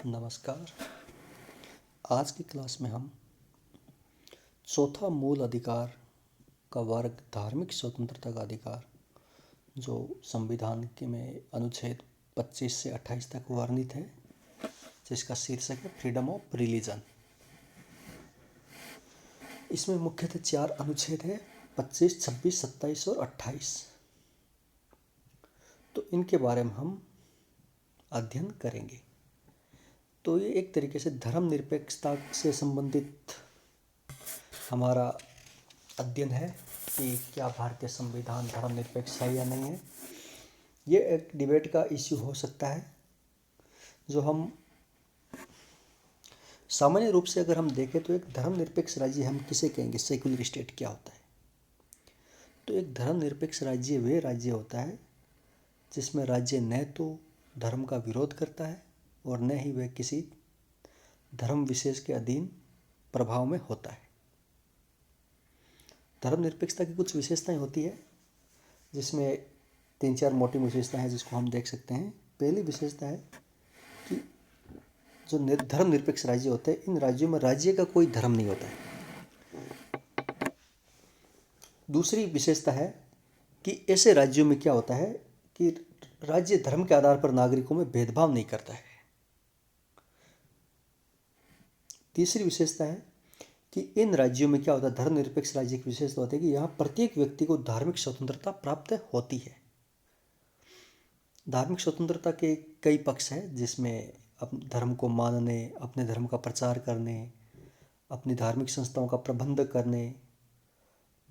नमस्कार। आज की क्लास में हम चौथा मूल अधिकार का वर्ग धार्मिक स्वतंत्रता का अधिकार जो संविधान के में अनुच्छेद 25 से 28 तक वर्णित है, जिसका शीर्षक है फ्रीडम ऑफ रिलीजन। इसमें मुख्यतः 4 अनुच्छेद है, 25, 26, 27 और 28। तो इनके बारे में हम अध्ययन करेंगे। तो ये एक तरीके से धर्मनिरपेक्षता से संबंधित हमारा अध्ययन है कि क्या भारतीय संविधान धर्मनिरपेक्ष है या नहीं है। ये एक डिबेट का इश्यू हो सकता है, जो हम सामान्य रूप से अगर हम देखें तो एक धर्मनिरपेक्ष राज्य हम किसे कहेंगे, सेक्युलर स्टेट क्या होता है। तो एक धर्मनिरपेक्ष राज्य वे राज्य होता है जिसमें राज्य न तो धर्म का विरोध करता है और न ही वह किसी धर्म विशेष के अधीन प्रभाव में होता है। धर्मनिरपेक्षता की कुछ विशेषताएं होती है, जिसमें 3-4 मोटी विशेषताएं हैं जिसको हम देख सकते हैं। पहली विशेषता है कि जो धर्मनिरपेक्ष राज्य होते हैं, इन राज्यों में राज्य का कोई धर्म नहीं होता है। दूसरी विशेषता है कि ऐसे राज्यों में क्या होता है कि राज्य धर्म के आधार पर नागरिकों में भेदभाव नहीं करता है। तीसरी विशेषता है कि इन राज्यों में क्या होता है, धर्मनिरपेक्ष राज्य की विशेषता होती है कि यहाँ प्रत्येक व्यक्ति को धार्मिक स्वतंत्रता प्राप्त होती है। धार्मिक स्वतंत्रता के कई पक्ष हैं, जिसमें अपने धर्म को मानने, अपने धर्म का प्रचार करने, अपनी धार्मिक संस्थाओं का प्रबंध करने,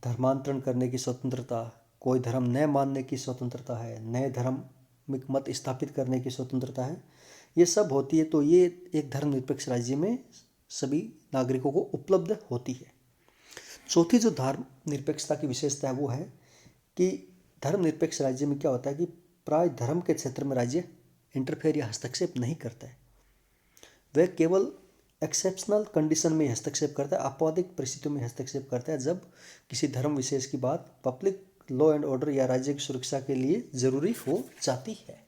धर्मांतरण करने की स्वतंत्रता, कोई धर्म न मानने की स्वतंत्रता है, नए धार्मिक मत स्थापित करने की स्वतंत्रता है। ये सब होती है। तो ये एक धर्मनिरपेक्ष राज्य में सभी नागरिकों को उपलब्ध होती है। चौथी जो धर्मनिरपेक्षता की विशेषता है वो है कि धर्मनिरपेक्ष राज्य में क्या होता है कि प्राय धर्म के क्षेत्र में राज्य इंटरफेयर या हस्तक्षेप नहीं करता है। वह केवल एक्सेप्शनल कंडीशन में हस्तक्षेप करता है, आपराधिक परिस्थितियों में हस्तक्षेप करता है, जब किसी धर्म विशेष की बात पब्लिक लॉ एंड ऑर्डर या राज्य की सुरक्षा के लिए जरूरी हो जाती है।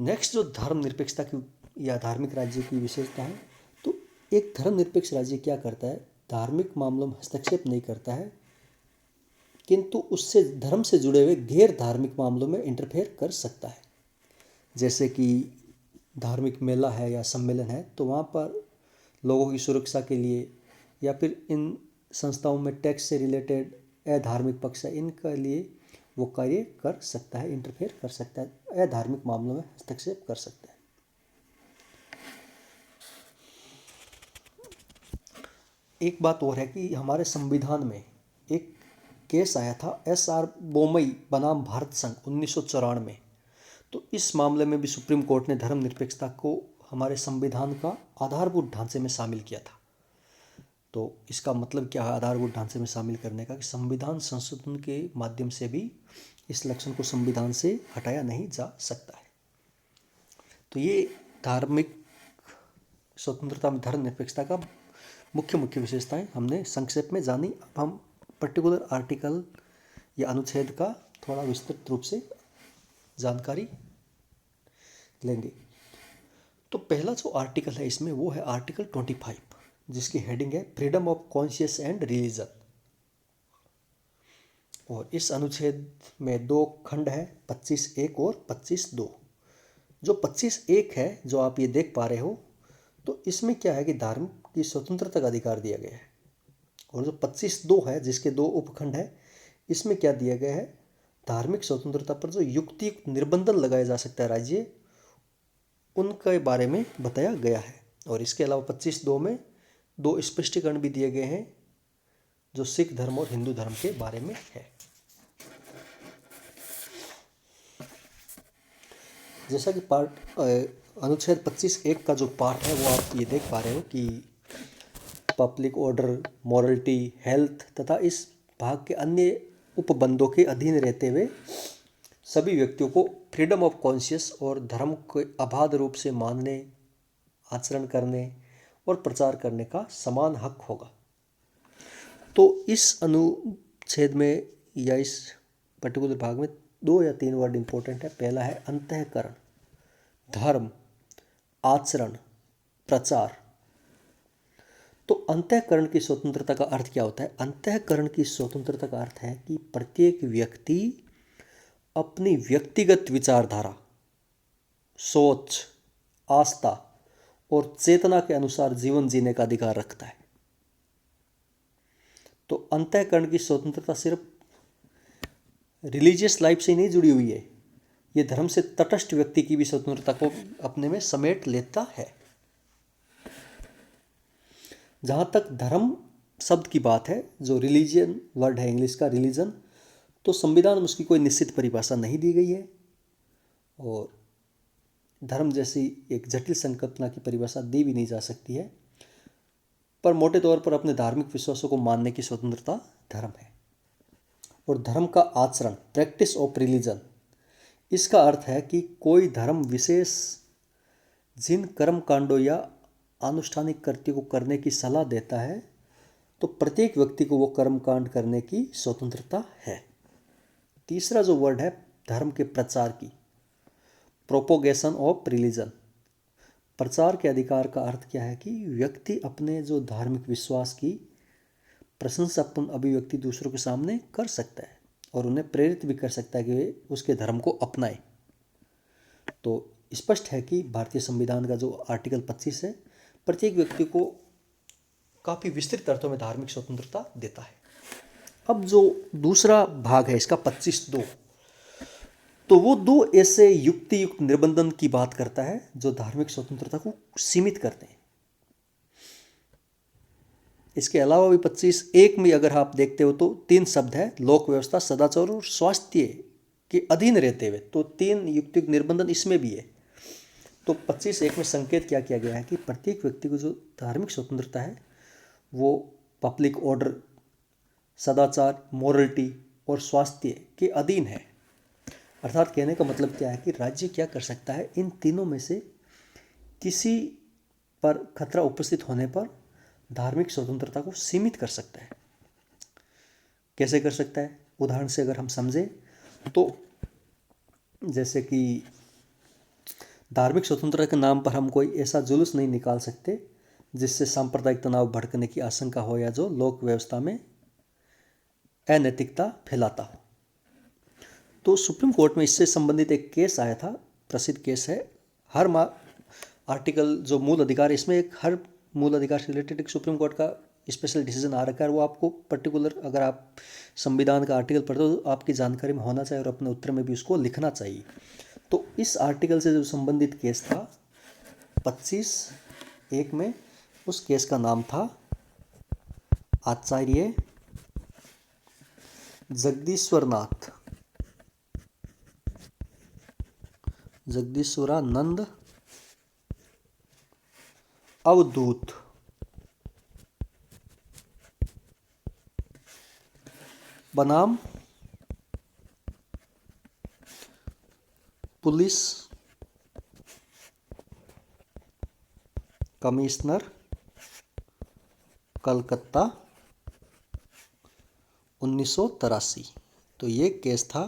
नेक्स्ट जो धर्मनिरपेक्षता की या धार्मिक राज्य की विशेषता है, तो एक धर्मनिरपेक्ष राज्य क्या करता है, धार्मिक मामलों में हस्तक्षेप नहीं करता है, किंतु उससे धर्म से जुड़े हुए गैर धार्मिक मामलों में इंटरफेयर कर सकता है। जैसे कि धार्मिक मेला है या सम्मेलन है, तो वहाँ पर लोगों की सुरक्षा के लिए या फिर इन संस्थाओं में टैक्स से रिलेटेड अधार्मिक पक्ष है, इनके लिए वो कार्य कर सकता है, इंटरफेयर कर सकता है, अधार्मिक मामलों में हस्तक्षेप कर सकता है। एक बात और है कि हमारे संविधान में एक केस आया था, SR बोमई बनाम भारत संघ 1994। तो इस मामले में भी सुप्रीम कोर्ट ने धर्मनिरपेक्षता को हमारे संविधान का आधारभूत ढांचे में शामिल किया था। तो इसका मतलब क्या है आधारभूत ढांचे में शामिल करने का, कि संविधान संशोधन के माध्यम से भी इस लक्षण को संविधान से हटाया नहीं जा सकता है। तो ये धार्मिक स्वतंत्रता में धर्मनिरपेक्षता का मुख्य विशेषताएं हमने संक्षेप में जानी। अब हम पर्टिकुलर आर्टिकल या अनुच्छेद का थोड़ा विस्तृत रूप से जानकारी लेंगे। तो पहला जो आर्टिकल है इसमें वो है आर्टिकल 25, जिसकी हेडिंग है freedom of conscious and religion. और इस अनुच्छेद में 2 खंड है, 25(1) और 25(2). जो 25(1) है, जो आप ये देख पा रहे हो, तो इसमें क्या है कि धर्म की स्वतंत्रता का अधिकार दिया गया है। और जो 25(2) है, जिसके 2 उपखंड है, इसमें क्या दिया गया है, धार्मिक स्वतंत्रता पर जो युक्तियुक्त निर्बंधन लगाया जा सकता है राज्य, उनके बारे में बताया गया है। और इसके अलावा 25(2) में 2 स्पष्टीकरण भी दिए गए हैं, जो सिख धर्म और हिंदू धर्म के बारे में है। जैसा कि अनुच्छेद 25(1) का जो पार्ट है वो आप ये देख पा रहे हो कि पब्लिक ऑर्डर, मॉरलिटी, हेल्थ तथा इस भाग के अन्य उपबंधों के अधीन रहते हुए सभी व्यक्तियों को फ्रीडम ऑफ कॉन्शियस और धर्म को अबाध रूप से मानने, आचरण करने और प्रचार करने का समान हक होगा। तो इस अनुच्छेद में या इस पर्टिकुलर भाग में 2 या 3 वर्ड इंपॉर्टेंट है। पहला है अंतःकरण, धर्म, आचरण, प्रचार। तो अंतःकरण की स्वतंत्रता का अर्थ क्या होता है? अंतःकरण की स्वतंत्रता का अर्थ है कि प्रत्येक व्यक्ति अपनी व्यक्तिगत विचारधारा, सोच, आस्था और चेतना के अनुसार जीवन जीने का अधिकार रखता है। तो अंतःकरण की स्वतंत्रता सिर्फ रिलीजियस लाइफ से नहीं जुड़ी हुई है, ये धर्म से तटस्थ व्यक्ति की भी स्वतंत्रता को अपने में समेट लेता है। जहाँ तक धर्म शब्द की बात है, जो रिलीजन वर्ड है इंग्लिश का रिलीजन, तो संविधान में उसकी कोई निश्चित परिभाषा नहीं दी गई है और धर्म जैसी एक जटिल संकल्पना की परिभाषा दी भी नहीं जा सकती है। पर मोटे तौर पर अपने धार्मिक विश्वासों को मानने की स्वतंत्रता धर्म है। और धर्म का आचरण, प्रैक्टिस ऑफ रिलीजन, इसका अर्थ है कि कोई धर्म विशेष जिन कर्म कांडों या आनुष्ठानिक कृत्यों को करने की सलाह देता है, तो प्रत्येक व्यक्ति को वो कर्म कांड करने की स्वतंत्रता है। तीसरा जो वर्ड है धर्म के प्रचार की, प्रोपोगेशन ऑफ रिलीजन। प्रचार के अधिकार का अर्थ क्या है कि व्यक्ति अपने जो धार्मिक विश्वास की प्रशंसापूर्ण अभिव्यक्ति दूसरों के सामने कर सकता है और उन्हें प्रेरित भी कर सकता है कि वे उसके धर्म को अपनाएं। तो स्पष्ट है कि भारतीय संविधान का जो आर्टिकल 25 है प्रत्येक व्यक्ति को काफ़ी विस्तृत अर्थों में धार्मिक स्वतंत्रता देता है। अब जो दूसरा भाग है इसका 25(2), तो वो दो ऐसे युक्ति युक्त निर्बंधन की बात करता है जो धार्मिक स्वतंत्रता को सीमित करते हैं। इसके अलावा भी 25(1) में अगर आप देखते हो तो 3 शब्द है, लोक व्यवस्था, सदाचार और स्वास्थ्य के अधीन रहते हुए, तो 3 युक्ति युक्त निर्बंधन इसमें भी है। तो 25(1) में संकेत क्या किया गया है कि प्रत्येक व्यक्ति को जो धार्मिक स्वतंत्रता है वो पब्लिक ऑर्डर, सदाचार, मोरलिटी और स्वास्थ्य के अधीन है। अर्थात कहने का मतलब क्या है कि राज्य क्या कर सकता है, इन तीनों में से किसी पर खतरा उपस्थित होने पर धार्मिक स्वतंत्रता को सीमित कर सकता है। कैसे कर सकता है? उदाहरण से अगर हम समझें तो जैसे कि धार्मिक स्वतंत्रता के नाम पर हम कोई ऐसा जुलूस नहीं निकाल सकते जिससे सांप्रदायिक तनाव भड़कने की आशंका हो या जो लोक व्यवस्था में अनैतिकता फैलाता हो। तो सुप्रीम कोर्ट में इससे संबंधित एक केस आया था, प्रसिद्ध केस है। हर आर्टिकल जो मूल अधिकार, इसमें एक हर मूल अधिकार से रिलेटेड एक सुप्रीम कोर्ट का स्पेशल डिसीजन आ रखा है। वो आपको पर्टिकुलर, अगर आप संविधान का आर्टिकल पढ़ते हो तो आपकी जानकारी में होना चाहिए और अपने उत्तर में भी उसको लिखना चाहिए। तो इस आर्टिकल से जो संबंधित केस था 25(1) में, उस केस का नाम था आचार्य जगदीश्वरानंद अवधूत बनाम पुलिस कमिश्नर कलकत्ता 1983। तो ये केस था।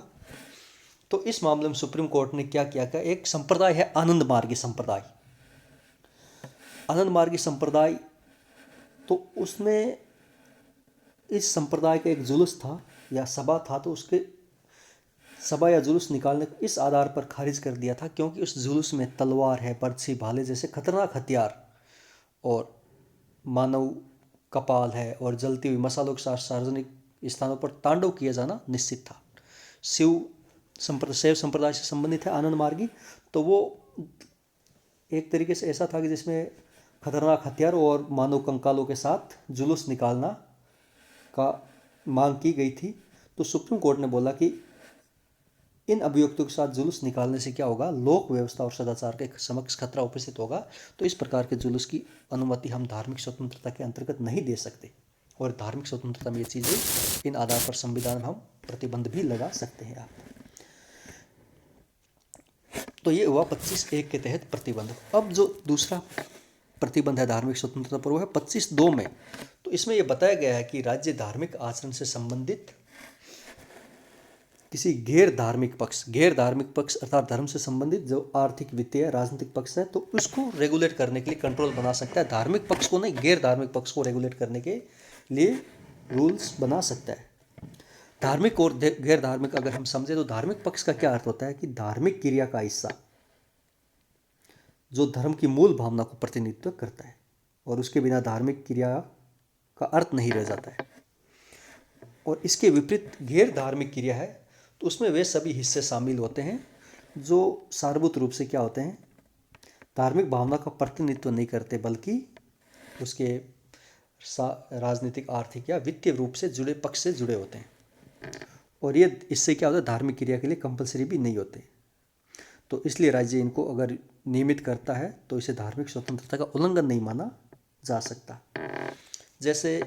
तो इस मामले में सुप्रीम कोर्ट ने क्या किया कि एक संप्रदाय है आनंद मार्गी संप्रदाय। आनंद मार्गी संप्रदाय, तो उसमें इस संप्रदाय का एक जुलूस था या सभा था, तो उसके सभा या जुलूस निकालने को इस आधार पर खारिज कर दिया था क्योंकि उस जुलूस में तलवार है, बर्छी, भाले जैसे खतरनाक हथियार और मानव कपाल है और जलती हुई मसालों के साथ सार्वजनिक स्थानों पर तांडव किया जाना निश्चित था। शैव संप्रदाय से संबंधित है आनंद मार्गी। तो वो एक तरीके से ऐसा था कि जिसमें खतरनाक हथियार और मानव कंकालों के साथ जुलूस निकालना का मांग की गई थी। तो सुप्रीम कोर्ट ने बोला कि इन अभियुक्तों के साथ जुलूस निकालने से क्या होगा, लोक व्यवस्था और सदाचार के समक्ष खतरा उपस्थित होगा। तो इस प्रकार के जुलूस की अनुमति हम धार्मिक स्वतंत्रता के अंतर्गत नहीं दे सकते और धार्मिक स्वतंत्रता में ये चीज़ें इन आधार पर संविधान में हम प्रतिबंध भी लगा सकते हैं आप। तो ये हुआ 25(1) के तहत प्रतिबंध। अब जो दूसरा प्रतिबंध है धार्मिक स्वतंत्रता पर, वो है 25(2) में। तो इसमें यह बताया गया है कि राज्य धार्मिक आचरण से संबंधित किसी गैर धार्मिक पक्ष अर्थात धर्म से संबंधित जो आर्थिक, वित्तीय, राजनीतिक पक्ष है, तो उसको रेगुलेट करने के लिए कंट्रोल बना सकता है। धार्मिक पक्ष को नहीं, गैर धार्मिक पक्ष को रेगुलेट करने के लिए रूल्स बना सकता है। धार्मिक और गैर धार्मिक अगर हम समझे तो धार्मिक पक्ष का क्या अर्थ होता है कि धार्मिक क्रिया का हिस्सा जो धर्म की मूल भावना को प्रतिनिधित्व करता है और उसके बिना धार्मिक क्रिया का अर्थ नहीं रह जाता है। और इसके विपरीत गैर धार्मिक क्रिया है तो उसमें वे सभी हिस्से शामिल होते हैं जो सारभूत रूप से क्या होते हैं, धार्मिक भावना का प्रतिनिधित्व नहीं करते बल्कि उसके राजनीतिक, आर्थिक या वित्तीय रूप से जुड़े पक्ष से जुड़े होते हैं। और ये इससे क्या होता है, धार्मिक क्रिया के लिए कंपलसरी भी नहीं होते। तो इसलिए राज्य इनको अगर नियमित करता है तो इसे धार्मिक स्वतंत्रता का उल्लंघन नहीं माना जा सकता। जैसे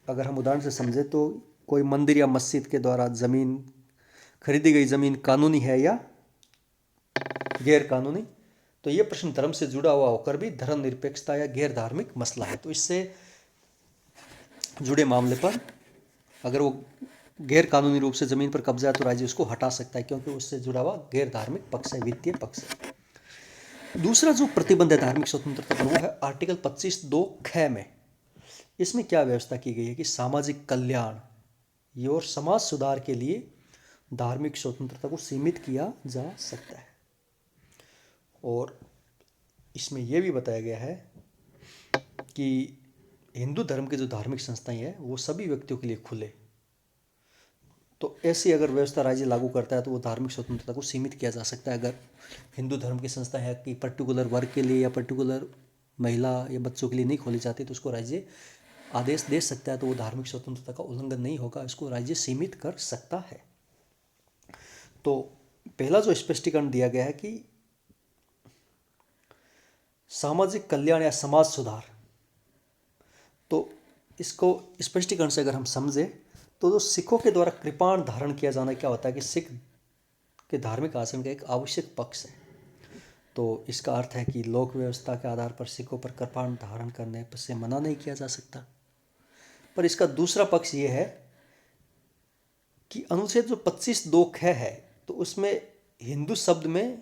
अगर हम उदाहरण से समझे तो कोई मंदिर या मस्जिद के द्वारा जमीन खरीदी गई जमीन कानूनी है या गैर कानूनी, तो ये प्रश्न धर्म से जुड़ा हुआ होकर भी धर्म निरपेक्षता या गैर धार्मिक मसला है। तो इससे जुड़े मामले पर अगर वो गैर कानूनी रूप से जमीन पर कब्जा है तो राज्य उसको हटा सकता है क्योंकि उससे जुड़ा हुआ गैर धार्मिक पक्ष है, वित्तीय पक्ष है। दूसरा जो प्रतिबंध है धार्मिक स्वतंत्रता पर वो है आर्टिकल 25(2) ख में। इसमें क्या व्यवस्था की गई है कि सामाजिक कल्याण और समाज सुधार के लिए धार्मिक स्वतंत्रता को सीमित किया जा सकता है। और इसमें यह भी बताया गया है कि हिंदू धर्म के जो धार्मिक संस्थाएं हैं वो सभी व्यक्तियों के लिए खुले। तो ऐसी अगर व्यवस्था राज्य लागू करता है तो वो धार्मिक स्वतंत्रता को सीमित किया जा सकता है। अगर हिंदू धर्म की संस्था है कि पर्टिकुलर वर्ग के लिए या पर्टिकुलर महिला या बच्चों के लिए नहीं खोली जाती तो उसको राज्य आदेश दे सकता है, तो वो धार्मिक स्वतंत्रता का उल्लंघन नहीं होगा, इसको राज्य सीमित कर सकता है। तो पहला जो स्पष्टीकरण दिया गया है कि सामाजिक कल्याण या समाज सुधार, तो इसको स्पष्टीकरण से अगर हम समझे तो जो सिखों के द्वारा कृपाण धारण किया जाना क्या होता है कि सिख के धार्मिक आचरण का एक आवश्यक पक्ष है। तो इसका अर्थ है कि लोक व्यवस्था के आधार पर सिखों पर कृपाण धारण करने से मना नहीं किया जा सकता। पर इसका दूसरा पक्ष ये है कि अनुच्छेद जो 25(2) ख है तो उसमें हिंदू शब्द में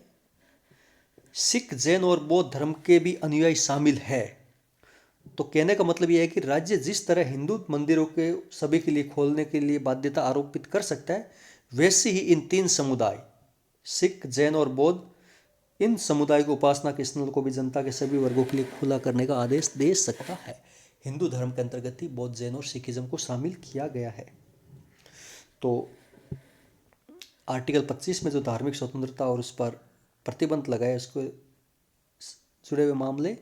सिख, जैन और बौद्ध धर्म के भी अनुयायी शामिल है। तो कहने का मतलब यह है कि राज्य जिस तरह हिंदू मंदिरों के सभी के लिए खोलने के लिए बाध्यता आरोपित कर सकता है, वैसे ही इन तीन समुदाय सिख, जैन और बौद्ध, इन समुदाय को उपासना के स्थल को भी जनता के सभी वर्गों के लिए खुला करने का आदेश दे सकता है। हिंदू धर्म के अंतर्गत ही बौद्ध, जैन और सिखिज्म को शामिल किया गया है। तो आर्टिकल 25 में जो धार्मिक स्वतंत्रता और उस पर प्रतिबंध लगाए उसको जुड़े हुए मामले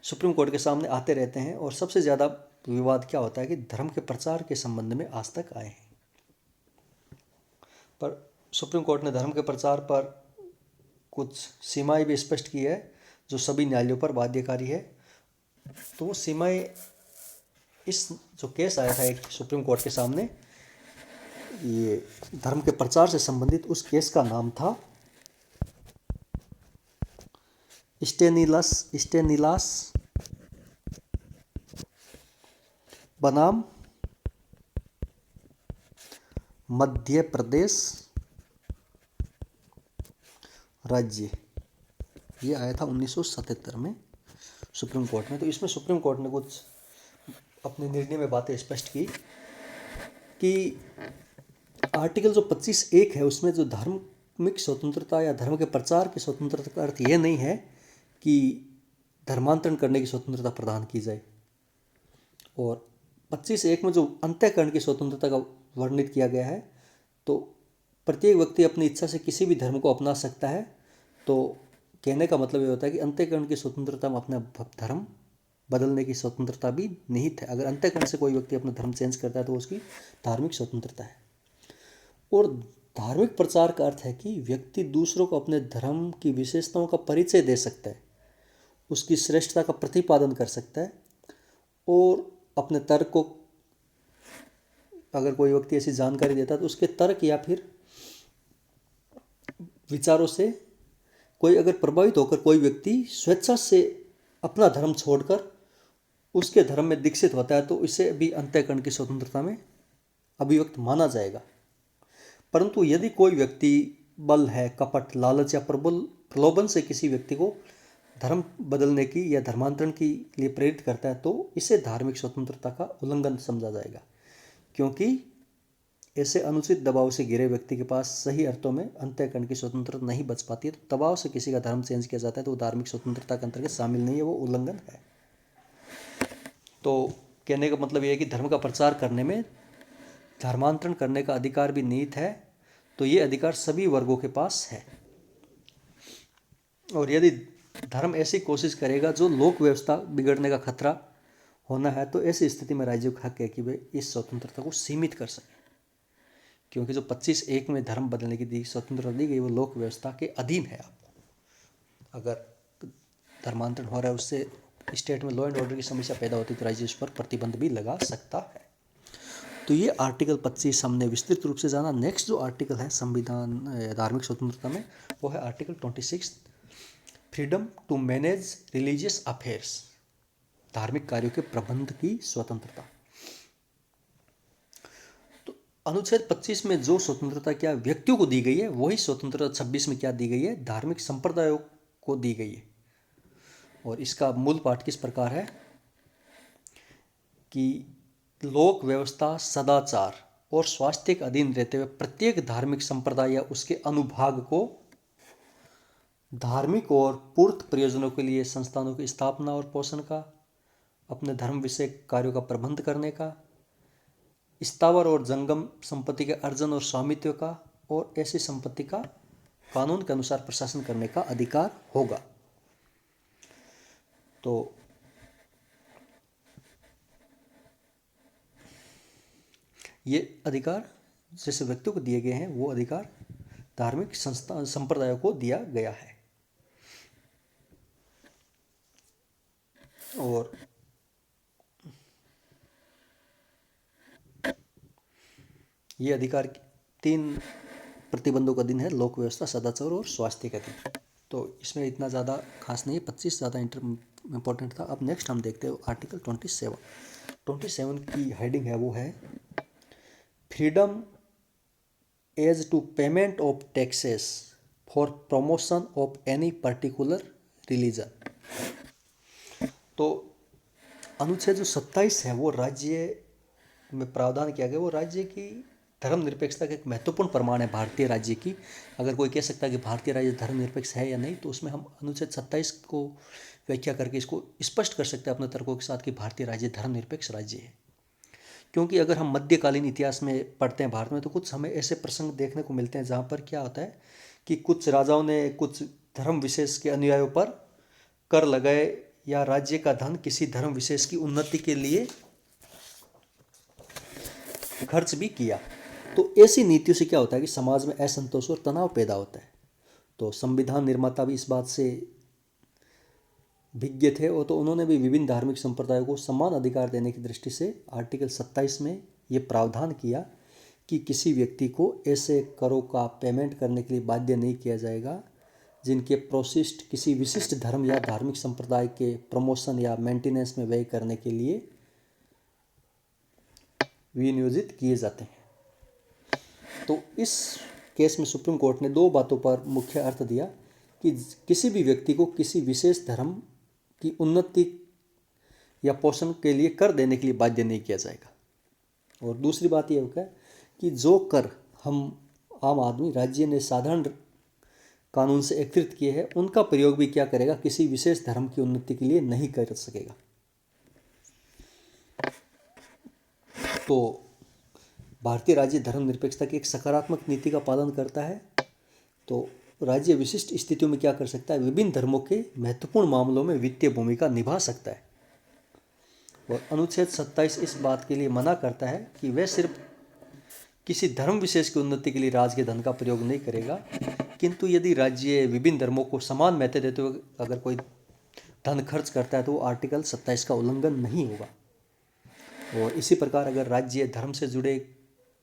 सुप्रीम कोर्ट के सामने आते रहते हैं। और सबसे ज़्यादा विवाद क्या होता है कि धर्म के प्रचार के संबंध में आज तक आए हैं। पर सुप्रीम कोर्ट ने धर्म के प्रचार पर कुछ सीमाएं भी स्पष्ट की है जो सभी न्यायालयों पर बाध्यकारी है। तो वो सीमाएं, इस जो केस आया था एक सुप्रीम कोर्ट के सामने, ये धर्म के प्रचार से संबंधित, उस केस का नाम था स्टेनिलास बनाम मध्य प्रदेश राज्य। ये आया था 1977 में सुप्रीम कोर्ट में। तो इसमें सुप्रीम कोर्ट ने कुछ अपने निर्णय में बातें स्पष्ट की कि आर्टिकल जो 25(1) है उसमें जो धार्मिक स्वतंत्रता या धर्म के प्रचार की स्वतंत्रता का अर्थ यह नहीं है कि धर्मांतरण करने की स्वतंत्रता प्रदान की जाए। और 25(1) में जो अंतःकरण की स्वतंत्रता का वर्णित किया गया है, तो प्रत्येक व्यक्ति अपनी इच्छा से किसी भी धर्म को अपना सकता है। तो कहने का मतलब ये होता है कि अंतःकरण की स्वतंत्रता में अपना धर्म बदलने की स्वतंत्रता भी निहित है। अगर अंतःकरण से कोई व्यक्ति अपना धर्म चेंज करता है तो उसकी धार्मिक स्वतंत्रता है। और धार्मिक प्रचार का अर्थ है कि व्यक्ति दूसरों को अपने धर्म की विशेषताओं का परिचय दे सकता है, उसकी श्रेष्ठता का प्रतिपादन कर सकता है और अपने तर्क को, अगर कोई व्यक्ति ऐसी जानकारी देता है तो उसके तर्क या फिर विचारों से कोई अगर प्रभावित होकर कोई व्यक्ति स्वेच्छा से अपना धर्म छोड़कर उसके धर्म में दीक्षित होता है तो इसे भी अंतःकरण की स्वतंत्रता में अभिव्यक्त माना जाएगा। परंतु यदि कोई व्यक्ति बल है, कपट, लालच या प्रलोभन से किसी व्यक्ति को धर्म बदलने की या धर्मांतरण के लिए प्रेरित करता है तो इसे धार्मिक स्वतंत्रता का उल्लंघन समझा जाएगा, क्योंकि ऐसे अनुचित दबाव से घिरे व्यक्ति के पास सही अर्थों में अंतःकरण की स्वतंत्रता नहीं बच पाती है। तो दबाव से किसी का धर्म चेंज किया जाता है तो वो धार्मिक स्वतंत्रता के अंतर्गत शामिल नहीं है, वो उल्लंघन है। तो कहने का मतलब यह है कि धर्म का प्रचार करने में धर्मांतरण करने का अधिकार भी निहित है, तो ये अधिकार सभी वर्गों के पास है। और यदि धर्म ऐसी कोशिश करेगा जो लोक व्यवस्था बिगड़ने का खतरा होना है, तो ऐसी स्थिति में राज्यों का हक है कि वे इस स्वतंत्रता को सीमित कर सकें, क्योंकि जो 25(1) में धर्म बदलने की स्वतंत्रता दी गई वो लोक व्यवस्था के अधीन है। आपको अगर धर्मांतरण हो रहा है उससे स्टेट में लॉ एंड ऑर्डर की समस्या पैदा होती है तो राज्य उस पर प्रतिबंध भी लगा सकता है। तो ये आर्टिकल 25 हमने विस्तृत रूप से जाना। नेक्स्ट जो आर्टिकल है संविधान धार्मिक स्वतंत्रता में वो है article 26, freedom to manage religious affairs, धार्मिक कार्यों के प्रबंध की स्वतंत्रता। तो अनुच्छेद 25 में जो स्वतंत्रता क्या व्यक्तियों को दी गई है वही स्वतंत्रता 26 में क्या दी गई है, धार्मिक संप्रदायों को दी गई है। और इसका मूल पाठ किस प्रकार है कि लोक व्यवस्था, सदाचार और स्वास्थ्य के अधीन रहते हुए प्रत्येक धार्मिक संप्रदाय या उसके अनुभाग को धार्मिक और पूर्त प्रयोजनों के लिए संस्थानों की स्थापना और पोषण का, अपने धर्म विषय कार्यों का प्रबंध करने का, स्थावर और जंगम संपत्ति के अर्जन और स्वामित्व का और ऐसी संपत्ति का कानून के अनुसार प्रशासन करने का अधिकार होगा। तो ये अधिकार जैसे व्यक्तियों को दिए गए हैं वो अधिकार धार्मिक संस्था संप्रदायों को दिया गया है। और ये अधिकार 3 प्रतिबंधों का अधीन है, लोक व्यवस्था, सदाचार और स्वास्थ्य का अधीन। तो इसमें इतना ज़्यादा खास नहीं है, 25 ज़्यादा इम्पोर्टेंट था। अब नेक्स्ट हम देखते हैं आर्टिकल 27 की हेडिंग है वो है freedom as to payment of taxes for promotion of any particular religion. तो अनुच्छेद जो 27 है वो राज्य में प्रावधान किया गया, वो राज्य की धर्मनिरपेक्षता का एक महत्वपूर्ण प्रमाण है भारतीय राज्य की। अगर कोई कह सकता है कि भारतीय राज्य धर्मनिरपेक्ष है या नहीं, तो उसमें हम अनुच्छेद 27 को व्याख्या करके इसको स्पष्ट कर सकते हैं अपने तर्कों के साथ कि भारतीय राज्य धर्मनिरपेक्ष राज्य है। क्योंकि अगर हम मध्यकालीन इतिहास में पढ़ते हैं भारत में तो कुछ हमें ऐसे प्रसंग देखने को मिलते हैं जहाँ पर क्या होता है कि कुछ राजाओं ने कुछ धर्म विशेष के अनुयायियों पर कर लगाए या राज्य का धन किसी धर्म विशेष की उन्नति के लिए खर्च भी किया। तो ऐसी नीतियों से क्या होता है कि समाज में असंतोष और तनाव पैदा होता है। तो संविधान निर्माता भी इस बात से विज्ञ थे और तो उन्होंने भी विभिन्न धार्मिक संप्रदायों को समान अधिकार देने की दृष्टि से आर्टिकल 27 में ये प्रावधान किया कि किसी व्यक्ति को ऐसे करों का पेमेंट करने के लिए बाध्य नहीं किया जाएगा जिनके प्रोसिस्ट किसी विशिष्ट धर्म या धार्मिक संप्रदाय के प्रमोशन या मेंटेनेंस में व्यय करने के लिए विनियोजित किए जाते हैं। तो इस केस में सुप्रीम कोर्ट ने 2 बातों पर मुख्य अर्थ दिया कि किसी भी व्यक्ति को किसी विशेष धर्म की उन्नति या पोषण के लिए कर देने के लिए बाध्य नहीं किया जाएगा। और दूसरी बात यह है कि जो कर हम आम आदमी राज्य ने साधारण कानून से एकत्रित किए हैं उनका प्रयोग भी क्या करेगा, किसी विशेष धर्म की उन्नति के लिए नहीं कर सकेगा। तो भारतीय राज्य धर्मनिरपेक्षता की एक सकारात्मक नीति का पालन करता है। तो राज्य विशिष्ट स्थितियों में क्या कर सकता है, विभिन्न धर्मों के महत्वपूर्ण मामलों में वित्तीय भूमिका निभा सकता है। और अनुच्छेद 27 इस बात के लिए मना करता है कि वह सिर्फ किसी धर्म विशेष की उन्नति के लिए राज्य के धन का प्रयोग नहीं करेगा, किंतु यदि राज्य विभिन्न धर्मों को समान महत्व देते हुए अगर कोई धन खर्च करता है तो वो आर्टिकल 27 का उल्लंघन नहीं होगा। और इसी प्रकार अगर राज्य धर्म से जुड़े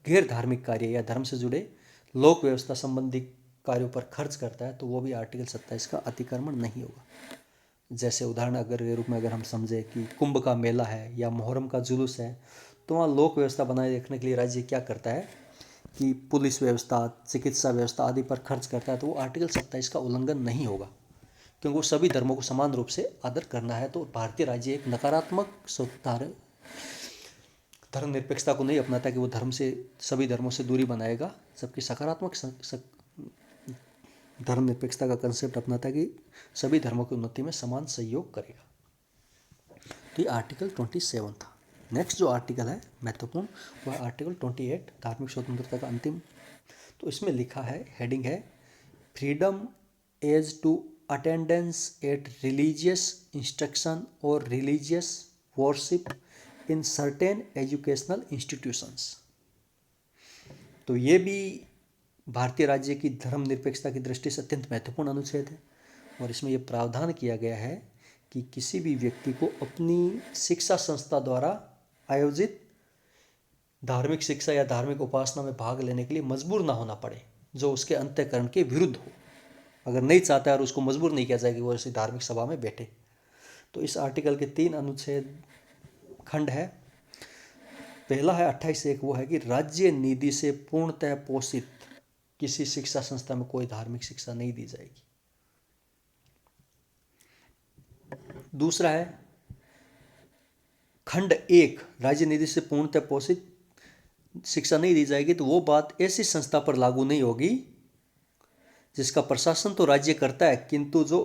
गैर धार्मिक कार्य या धर्म से जुड़े लोक व्यवस्था संबंधी कार्यों पर खर्च करता है तो वो भी आर्टिकल 27 का अतिक्रमण नहीं होगा। जैसे उदाहरण अगर के रूप में अगर हम समझे कि कुंभ का मेला है या मुहर्रम का जुलूस है, तो वहाँ लोक व्यवस्था बनाए रखने के लिए राज्य क्या करता है कि पुलिस व्यवस्था, चिकित्सा व्यवस्था आदि पर खर्च करता है, तो वो आर्टिकल 27 का उल्लंघन नहीं होगा, क्योंकि वो सभी धर्मों को समान रूप से आदर करना है। तो भारतीय राज्य एक नकारात्मक धर्मनिरपेक्षता को नहीं अपनाता कि वो सभी धर्मों से दूरी बनाएगा, जबकि सकारात्मक धर्मनिरपेक्षता का कंसेप्ट अपनाता है कि सभी धर्मों की उन्नति में समान सहयोग करेगा। तो ये आर्टिकल 27 था। नेक्स्ट जो आर्टिकल है महत्वपूर्ण, वह आर्टिकल 28, धार्मिक स्वतंत्रता का अंतिम। तो इसमें लिखा है, हेडिंग है, freedom as to attendance at religious instruction और religious worship in certain educational institutions. तो ये भी भारतीय राज्य की धर्मनिरपेक्षता की दृष्टि से अत्यंत महत्वपूर्ण अनुच्छेद है, और इसमें यह प्रावधान किया गया है कि किसी भी व्यक्ति को अपनी शिक्षा संस्था द्वारा आयोजित धार्मिक शिक्षा या धार्मिक उपासना में भाग लेने के लिए मजबूर ना होना पड़े, जो उसके अंतःकरण के विरुद्ध हो। अगर नहीं चाहता है और उसको मजबूर नहीं किया जाए कि वो ऐसी धार्मिक सभा में बैठे। तो इस आर्टिकल के 3 अनुच्छेद खंड है। पहला है 28(1), वो है कि राज्य निधि से पूर्णतः पोषित किसी शिक्षा संस्था में कोई धार्मिक शिक्षा नहीं दी जाएगी। दूसरा है खंड 1, राज्य निधि से पूर्णतः पोषित शिक्षा नहीं दी जाएगी, तो वो बात ऐसी संस्था पर लागू नहीं होगी जिसका प्रशासन तो राज्य करता है, किंतु जो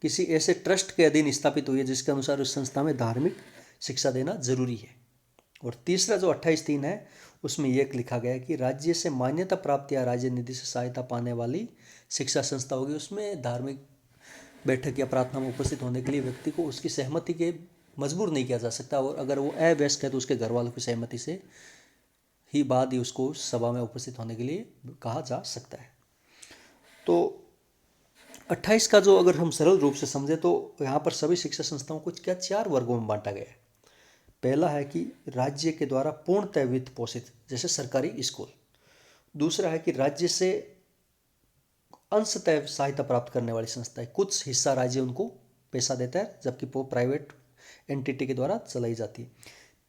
किसी ऐसे ट्रस्ट के अधीन स्थापित हुई है जिसके अनुसार उस संस्था में धार्मिक शिक्षा देना जरूरी है। और तीसरा जो 28(3) है, उसमें यह लिखा गया है कि राज्य से मान्यता प्राप्त या राज्य निधि से सहायता पाने वाली शिक्षा संस्था होगी, उसमें धार्मिक बैठक या प्रार्थना में उपस्थित होने के लिए व्यक्ति को उसकी सहमति के मजबूर नहीं किया जा सकता, और अगर वो अवयस्क है तो उसके घर वालों की सहमति से ही बाद ही उसको सभा में उपस्थित होने के लिए कहा जा सकता है। तो 28 का जो अगर हम सरल रूप से समझे तो यहाँ पर सभी शिक्षा संस्थाओं को क्या 4 वर्गों में बांटा गया है। पहला है कि राज्य के द्वारा पूर्णतः वित्त पोषित, जैसे सरकारी स्कूल। दूसरा है कि राज्य से अंशतः सहायता प्राप्त करने वाली संस्थाएं, कुछ हिस्सा राज्य उनको पैसा देता है जबकि वो प्राइवेट एंटिटी के द्वारा चलाई जाती है।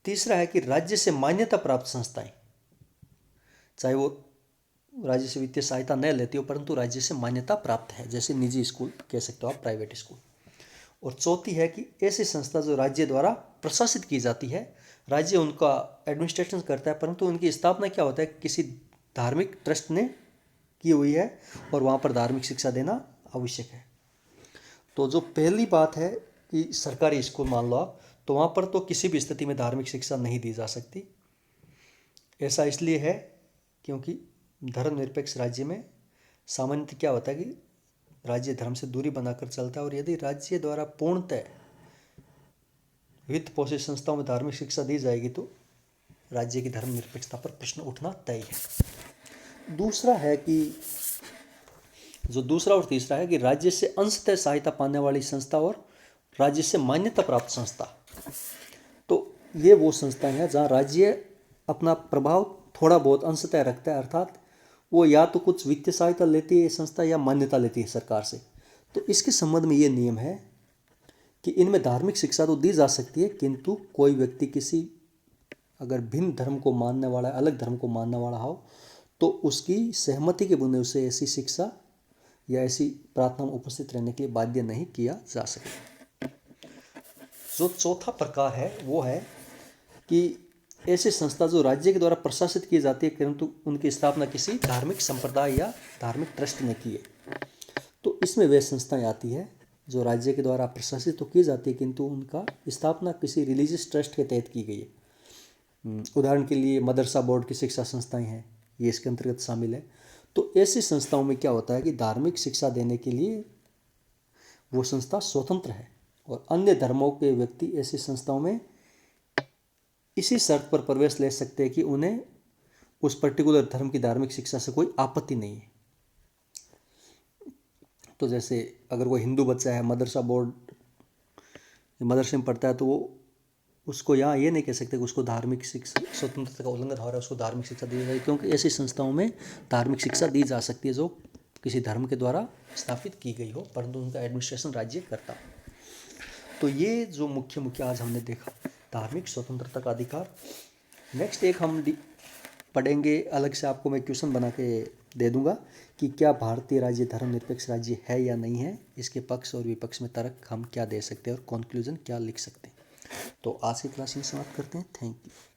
तीसरा है कि राज्य से मान्यता प्राप्त संस्थाएं, चाहे वो राज्य से वित्तीय सहायता न लेती हो परंतु राज्य से मान्यता प्राप्त है, जैसे निजी स्कूल कह सकते हो आप, प्राइवेट स्कूल। और चौथी है कि ऐसी संस्था जो राज्य द्वारा प्रशासित की जाती है, राज्य उनका एडमिनिस्ट्रेशन करता है परंतु उनकी स्थापना क्या होता है, किसी धार्मिक ट्रस्ट ने की हुई है और वहाँ पर धार्मिक शिक्षा देना आवश्यक है। तो जो पहली बात है कि सरकारी स्कूल मान लो आप, तो वहाँ पर तो किसी भी स्थिति में धार्मिक शिक्षा नहीं दी जा सकती। ऐसा इसलिए है क्योंकि धर्मनिरपेक्ष राज्य में सामान्यतः क्या होता है कि राज्य धर्म से दूरी बनाकर चलता है, और यदि राज्य द्वारा पूर्णतः वित्त पोषित संस्थाओं में धार्मिक शिक्षा दी जाएगी तो राज्य की धर्मनिरपेक्षता पर प्रश्न उठना तय है। दूसरा है कि जो दूसरा और तीसरा है कि राज्य से अंशतः सहायता पाने वाली संस्था और राज्य से मान्यता प्राप्त संस्था। तो ये वो संस्थाएं हैं जहाँ राज्य अपना प्रभाव थोड़ा बहुत अंशतः रखता है, अर्थात वो या तो कुछ वित्तीय सहायता लेती है संस्था या मान्यता लेती है सरकार से। तो इसके संबंध में ये नियम है कि इनमें धार्मिक शिक्षा तो दी जा सकती है, किंतु कोई व्यक्ति किसी अगर भिन्न धर्म को मानने वाला है, अलग धर्म को मानने वाला हो, तो उसकी सहमति के बिना उसे ऐसी शिक्षा या ऐसी प्रार्थना में उपस्थित रहने के लिए बाध्य नहीं किया जा सकता। जो चौथा प्रकार है वो है कि ऐसी संस्था जो राज्य के द्वारा प्रशासित की जाती है परंतु उनकी स्थापना किसी धार्मिक संप्रदाय या धार्मिक ट्रस्ट ने की है। तो इसमें वे संस्थाएं आती है जो राज्य के द्वारा प्रशासित तो की जाती है किंतु उनका स्थापना किसी रिलीजियस ट्रस्ट के तहत की गई है। उदाहरण के लिए मदरसा बोर्ड की शिक्षा संस्थाएं हैं, ये इसके अंतर्गत शामिल है। तो ऐसी संस्थाओं में क्या होता है कि धार्मिक शिक्षा देने के लिए वो संस्था स्वतंत्र है, और अन्य धर्मों के व्यक्ति ऐसी संस्थाओं में इसी शर्त पर प्रवेश ले सकते हैं कि उन्हें उस पर्टिकुलर धर्म की धार्मिक शिक्षा से कोई आपत्ति नहीं है। तो जैसे अगर कोई हिंदू बच्चा है, मदरसा बोर्ड मदरसे में पढ़ता है, तो वो उसको यहाँ ये नहीं कह सकते कि उसको धार्मिक शिक्षा स्वतंत्रता का उल्लंघन हो रहा है, उसको धार्मिक शिक्षा दी जाएगी, क्योंकि ऐसी संस्थाओं में धार्मिक शिक्षा दी जा सकती है जो किसी धर्म के द्वारा स्थापित की गई हो परंतु उनका एडमिनिस्ट्रेशन राज्य करता हो। तो ये जो मुख्य आज हमने देखा धार्मिक स्वतंत्रता का अधिकार। नेक्स्ट एक हम पढ़ेंगे, अलग से आपको मैं क्वेश्चन बना के दे दूंगा कि क्या भारतीय राज्य धर्मनिरपेक्ष राज्य है या नहीं है। इसके पक्ष और विपक्ष में तर्क हम क्या दे सकते हैं और कंक्लूजन क्या लिख सकते हैं। तो आज की क्लास में समाप्त करते हैं। Thank you.